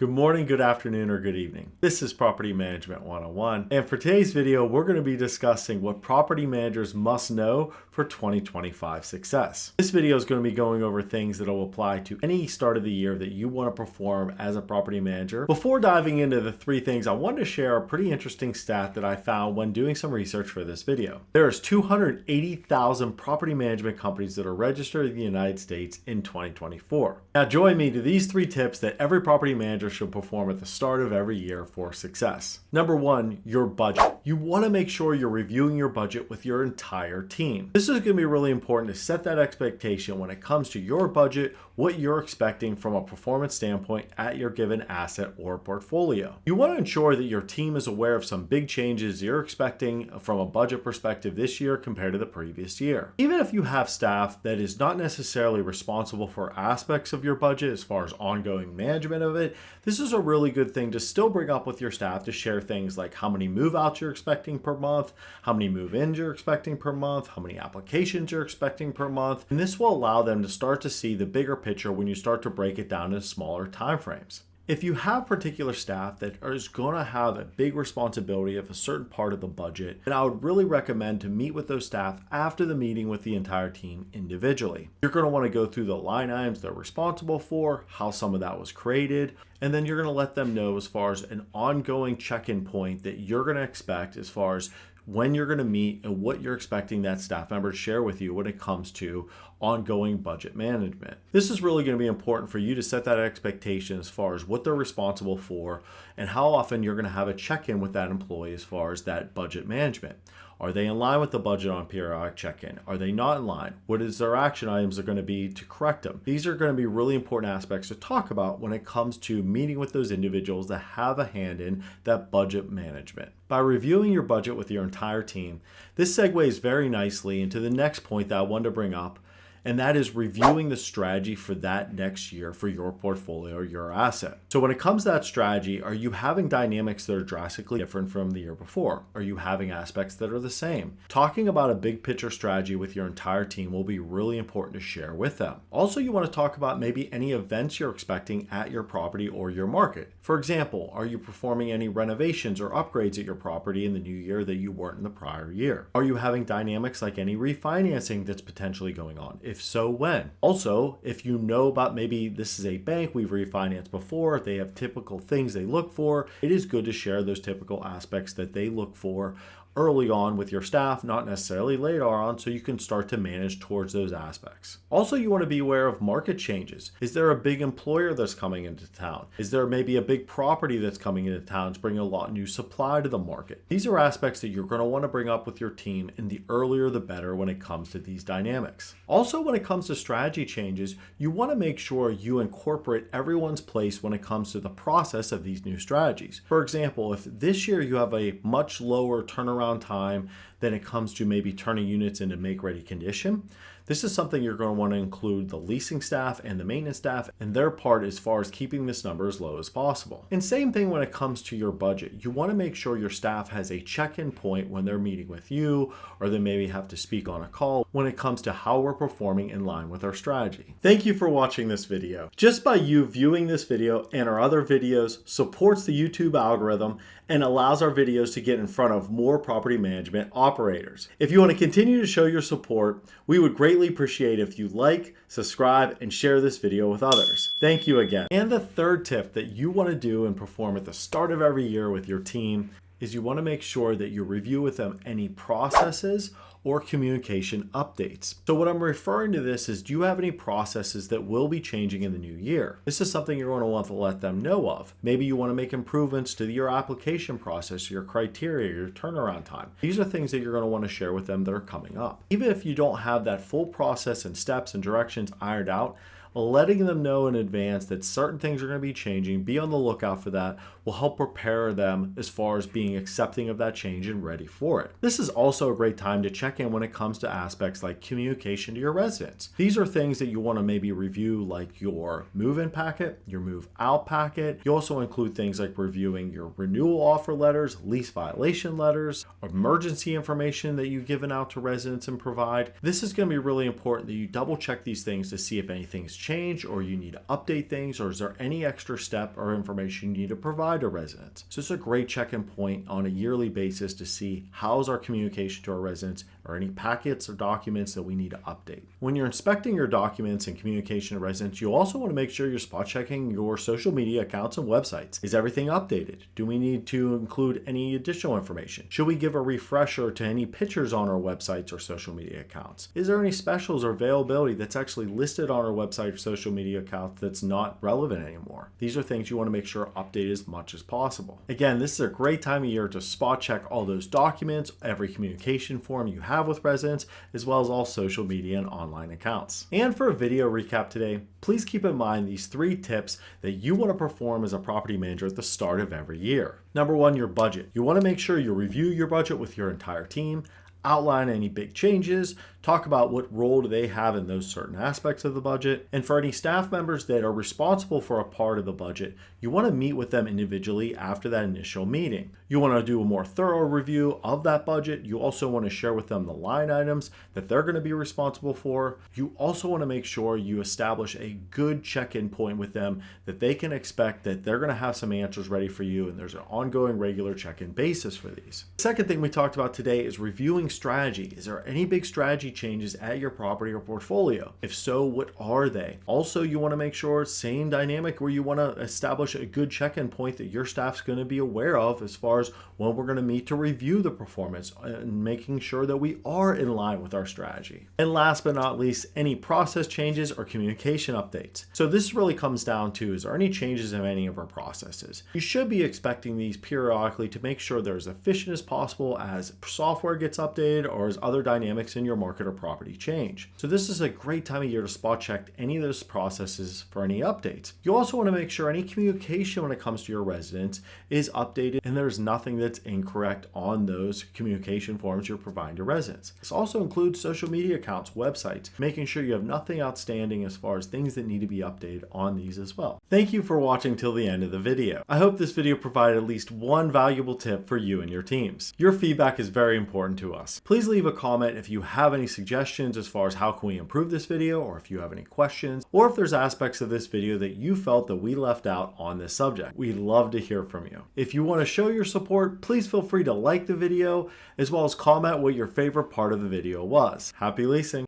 Good morning, good afternoon, or good evening. This is Property Management 101, and for today's video, we're going to be discussing what property managers must know for 2025 success. This video is going to be going over things that will apply to any start of the year that you want to perform as a property manager. Before diving into the three things, I wanted to share a pretty interesting stat that I found when doing some research for this video. There's 280,000 property management companies that are registered in the United States in 2024. Now join me to these three tips that every property manager should perform at the start of every year for success. Number one, your budget. You want to make sure you're reviewing your budget with your entire team. This is going to be really important to set that expectation when it comes to your budget, what you're expecting from a performance standpoint at your given asset or portfolio. You want to ensure that your team is aware of some big changes you're expecting from a budget perspective this year compared to the previous year. Even if you have staff that is not necessarily responsible for aspects of your budget as far as ongoing management of it, this is a really good thing to still bring up with your staff to share things like how many move-outs you're expecting per month, how many move-ins you're expecting per month, how many applications you're expecting per month, and this will allow them to start to see the bigger picture when you start to break it down into smaller timeframes. If you have particular staff that is going to have a big responsibility of a certain part of the budget, then I would really recommend to meet with those staff after the meeting with the entire team individually. You're going to want to go through the line items they're responsible for, how some of that was created, and then you're going to let them know as far as an ongoing check-in point that you're going to expect as far as when you're going to meet and what you're expecting that staff member to share with you when it comes to ongoing budget management. This is really going to be important for you to set that expectation as far as what they're responsible for and how often you're going to have a check-in with that employee as far as that budget management. Are they in line with the budget on periodic check-in? Are they not in line? What is their action items are going to be to correct them? These are going to be really important aspects to talk about when it comes to meeting with those individuals that have a hand in that budget management. By reviewing your budget with your entire team, this segues very nicely into the next point that I wanted to bring up, and that is reviewing the strategy for that next year for your portfolio or your asset. So when it comes to that strategy, are you having dynamics that are drastically different from the year before? Are you having aspects that are the same? Talking about a big picture strategy with your entire team will be really important to share with them. Also, you want to talk about maybe any events you're expecting at your property or your market. For example, are you performing any renovations or upgrades at your property in the new year that you weren't in the prior year? Are you having dynamics like any refinancing that's potentially going on? If so, when? Also, if you know about maybe this is a bank we've refinanced before, they have typical things they look for, it is good to share those typical aspects that they look for early on with your staff, not necessarily later on, so you can start to manage towards those aspects. Also, you want to be aware of market changes. Is there a big employer that's coming into town? Is there maybe a big property that's coming into town to bring a lot of new supply to the market? These are aspects that you're going to want to bring up with your team, and the earlier the better when it comes to these dynamics. Also, when it comes to strategy changes, you want to make sure you incorporate everyone's place when it comes to the process of these new strategies. For example, if this year you have a much lower turnaround time than it comes to maybe turning units into make-ready condition, this is something you're going to want to include the leasing staff and the maintenance staff and their part as far as keeping this number as low as possible. And same thing when it comes to your budget. You want to make sure your staff has a check-in point when they're meeting with you, or they maybe have to speak on a call when it comes to how we're performing in line with our strategy. Thank you for watching this video. Just by you viewing this video and our other videos supports the YouTube algorithm and allows our videos to get in front of more property management operators. If you want to continue to show your support, we would greatly appreciate if you like, subscribe, and share this video with others. Thank you again. And the third tip that you want to do and perform at the start of every year with your team is you want to make sure that you review with them any processes or communication updates. So what I'm referring to this is, do you have any processes that will be changing in the new year? This is something you're going to want to let them know of. Maybe you want to make improvements to your application process, your criteria, your turnaround time. These are things that you're going to want to share with them that are coming up. Even if you don't have that full process and steps and directions ironed out, letting them know in advance that certain things are going to be changing, be on the lookout for that, will help prepare them as far as being accepting of that change and ready for it. This is also a great time to check in when it comes to aspects like communication to your residents. These are things that you want to maybe review, like your move-in packet, your move-out packet. You also include things like reviewing your renewal offer letters, lease violation letters, emergency information that you've given out to residents and provide. This is going to be really important that you double check these things to see if anything's changed or you need to update things, or is there any extra step or information you need to provide to residents? So it's a great check-in point on a yearly basis to see how's our communication to our residents, or any packets or documents that we need to update. When you're inspecting your documents and communication to residents, you also want to make sure you're spot checking your social media accounts and websites. Is everything updated? Do we need to include any additional information? Should we give a refresher to any pictures on our websites or social media accounts? Is there any specials or availability that's actually listed on our website or social media accounts that's not relevant anymore? These are things you want to make sure update as much as possible. Again, this is a great time of year to spot check all those documents, every communication form you have with residents, as well as all social media and online accounts. And for a video recap today, please keep in mind these 3 tips that you want to perform as a property manager at the start of every year. Number 1, your budget. You want to make sure you review your budget with your entire team, outline any big changes, talk about what role do they have in those certain aspects of the budget. And for any staff members that are responsible for a part of the budget, you want to meet with them individually after that initial meeting. You want to do a more thorough review of that budget. You also want to share with them the line items that they're going to be responsible for. You also want to make sure you establish a good check-in point with them that they can expect that they're going to have some answers ready for you, and there's an ongoing regular check-in basis for these. The second thing we talked about today is reviewing strategy. Is there any big strategy changes at your property or portfolio? If so, what are they? Also, you want to make sure, same dynamic, where you want to establish a good check-in point that your staff's going to be aware of as far as when we're going to meet to review the performance and making sure that we are in line with our strategy. And last but not least, any process changes or communication updates. So this really comes down to, is there any changes in any of our processes? You should be expecting these periodically to make sure they're as efficient as possible as software gets updated or as other dynamics in your market or property change. So this is a great time of year to spot check any of those processes for any updates. You also want to make sure any communication when it comes to your residents is updated and there's nothing that's incorrect on those communication forms you're providing to residents. This also includes social media accounts, websites, making sure you have nothing outstanding as far as things that need to be updated on these as well. Thank you for watching till the end of the video. I hope this video provided at least one valuable tip for you and your teams. Your feedback is very important to us. Please leave a comment if you have any suggestions as far as how can we improve this video, or if you have any questions, or if there's aspects of this video that you felt that we left out on this subject. We'd love to hear from you. If you want to show your support, please feel free to like the video as well as comment what your favorite part of the video was. Happy leasing!